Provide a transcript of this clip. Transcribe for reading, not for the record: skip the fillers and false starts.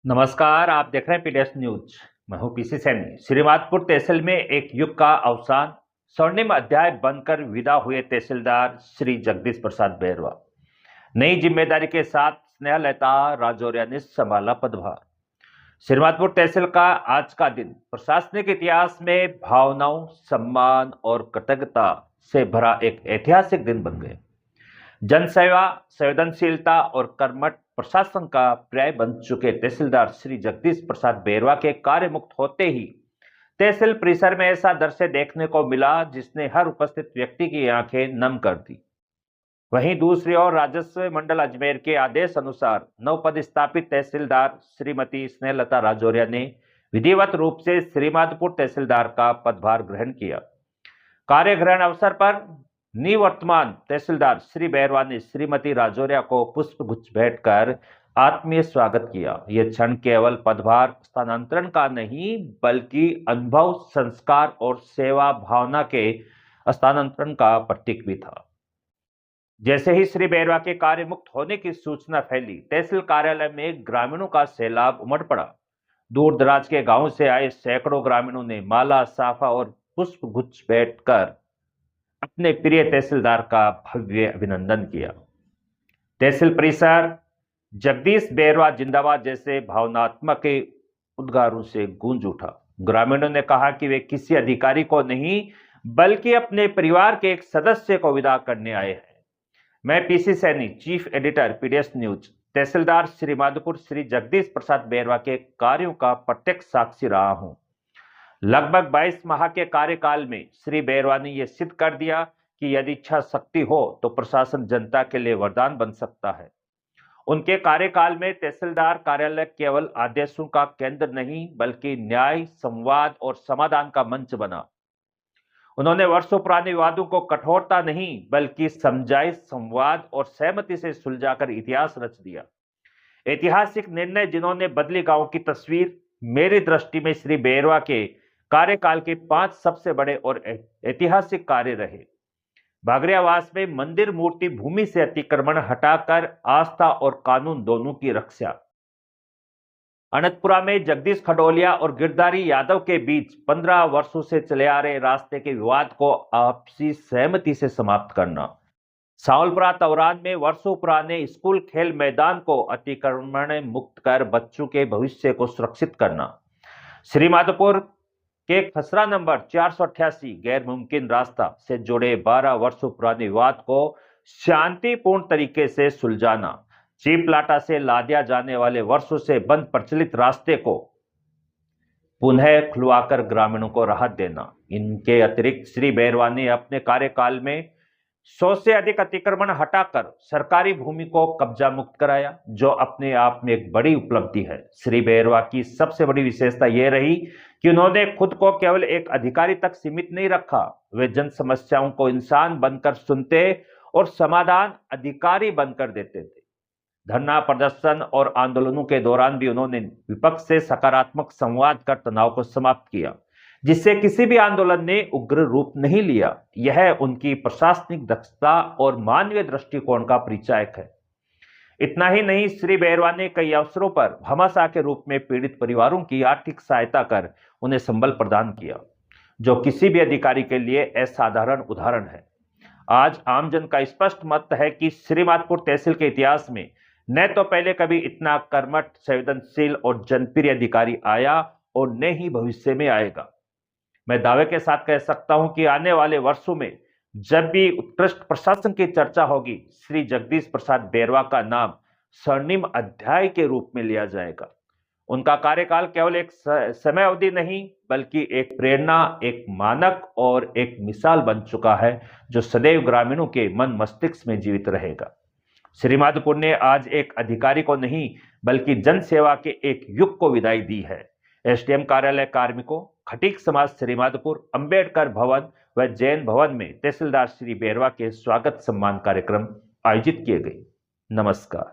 नमस्कार, आप देख रहे हैं पीडीएस न्यूज। मैं हूं पीसी सैनी। श्रीमाधपुर तहसील में एक युग का अवसान, स्वर्णिम अध्याय बनकर विदा हुए तहसीलदार श्री जगदीश प्रसाद बैरवा। नई जिम्मेदारी के साथ स्नेहलता राजौरिया ने संभाला पदभार। श्रीमाधपुर तहसील का आज का दिन प्रशासनिक इतिहास में भावनाओं, सम्मान और कृतज्ञता से भरा एक ऐतिहासिक दिन बन गया। जनसेवा, संवेदनशीलता और कर्मठ प्रशासन का पर्याय बन चुके तहसीलदार श्री जगदीश प्रसाद बैरवा के कार्य मुक्त होते ही तहसील परिसर में ऐसा दृश्य देखने को मिला जिसने हर उपस्थित व्यक्ति की आंखें नम कर दी। वहीं दूसरी ओर राजस्व मंडल अजमेर के आदेश अनुसार नवपदस्थापित तहसीलदार श्रीमती स्नेहलता राजौरिया ने विधिवत रूप से श्रीमाधपुर तहसीलदार का पदभार ग्रहण किया। कार्य ग्रहण अवसर पर निवर्तमान तहसीलदार श्री बैरवा ने श्रीमती राजौरिया को पुष्प गुच्छ भेंट कर आत्मीय स्वागत किया। यह क्षण केवल पदभार स्थानांतरण का नहीं बल्कि अनुभव, संस्कार और सेवा भावना के स्थानांतरण का प्रतीक भी था। जैसे ही श्री बैरवा के कार्य मुक्त होने की सूचना फैली, तहसील कार्यालय में ग्रामीणों का सैलाब उमड़ पड़ा। दूर दराज के गांव से आए सैकड़ों ग्रामीणों ने माला, साफा और पुष्प गुच्छ भेंट कर अपने प्रिय तहसीलदार का भव्य अभिनंदन किया। तहसील परिसर जगदीश बैरवा जिंदाबाद जैसे भावनात्मक उद्गारों से गूंज उठा। ग्रामीणों ने कहा कि वे किसी अधिकारी को नहीं बल्कि अपने परिवार के एक सदस्य को विदा करने आए हैं। मैं PC Saini, chief editor PDS news, tehsildar Shrimadhopur Shri Jagdish Prasad Bairwa के कार्यों का प्रत्यक्ष साक्षी रहा हूं। लगभग 22 माह के कार्यकाल में श्री बैरवा ने यह सिद्ध कर दिया कि यदि इच्छा शक्ति हो तो प्रशासन जनता के लिए वरदान बन सकता है। उनके कार्यकाल में तहसीलदार कार्यालय केवल आदेशों का केंद्र नहीं बल्कि न्याय, संवाद और समाधान का मंच बना। उन्होंने वर्षों पुराने विवादों को कठोरता नहीं बल्कि समझाइश, संवाद और सहमति से सुलझाकर इतिहास रच दिया। ऐतिहासिक निर्णय जिन्होंने बदली गांव की तस्वीर, मेरी दृष्टि में श्री बैरवा के कार्यकाल के 5 सबसे बड़े और ऐतिहासिक कार्य रहे। बागरियावास में मंदिर मूर्ति भूमि से अतिक्रमण हटाकर आस्था और कानून दोनों की रक्षा। अनंतपुरा में जगदीश खडोलिया और गिरधारी यादव के बीच 15 वर्षों से चले आ रहे रास्ते के विवाद को आपसी सहमति से समाप्त करना। सावलपुरा तवरान में वर्षों पुराने स्कूल खेल मैदान को अतिक्रमण मुक्त कर बच्चों के भविष्य को सुरक्षित करना। श्रीमाधपुर के खसरा नंबर 488 गैर मुमकिन रास्ता से जुड़े 12 वर्षों पुराने विवाद को शांतिपूर्ण तरीके से सुलझाना। चीपलाटा से लादिया जाने वाले वर्षों से बंद प्रचलित रास्ते को पुनः खुलवाकर ग्रामीणों को राहत देना। इनके अतिरिक्त श्री बैरवा ने अपने कार्यकाल में 100 से अधिक अतिक्रमण हटाकर सरकारी भूमि को कब्जा मुक्त कराया, जो अपने आप में एक बड़ी उपलब्धि है। श्री बैरवा की सबसे बड़ी विशेषता यह रही कि उन्होंने खुद को केवल एक अधिकारी तक सीमित नहीं रखा। वे जन समस्याओं को इंसान बनकर सुनते और समाधान अधिकारी बनकर देते थे। धरना प्रदर्शन और आंदोलनों के दौरान भी उन्होंने विपक्ष से सकारात्मक संवाद कर तनाव को समाप्त किया, जिससे किसी भी आंदोलन ने उग्र रूप नहीं लिया। यह उनकी प्रशासनिक दक्षता और मानवीय दृष्टिकोण का परिचायक है। इतना ही नहीं, श्री बैरवा ने कई अवसरों पर भामाशाह के रूप में पीड़ित परिवारों की आर्थिक सहायता कर उन्हें संबल प्रदान किया, जो किसी भी अधिकारी के लिए असाधारण उदाहरण है। आज आमजन का स्पष्ट मत है कि श्रीमाधपुर तहसील के इतिहास में न तो पहले कभी इतना कर्मठ, संवेदनशील और जनप्रिय अधिकारी आया और न ही भविष्य में आएगा। मैं दावे के साथ कह सकता हूं कि आने वाले वर्षों में जब भी उत्कृष्ट प्रशासन की चर्चा होगी, श्री जगदीश प्रसाद बैरवा का नाम स्वर्णिम अध्याय के रूप में लिया जाएगा। उनका कार्यकाल केवल एक समय अवधि नहीं बल्कि एक प्रेरणा, एक मानक और एक मिसाल बन चुका है, जो सदैव ग्रामीणों के मन मस्तिष्क में जीवित रहेगा। श्रीमाधपुर ने आज एक अधिकारी को नहीं बल्कि जन सेवा के एक युग को विदाई दी है। एसडीएम कार्यालय कार्मिकों, खटीक समाज श्रीमाधपुर, अंबेडकर भवन व जैन भवन में तहसीलदार श्री बैरवा के स्वागत सम्मान कार्यक्रम आयोजित किए गए। नमस्कार।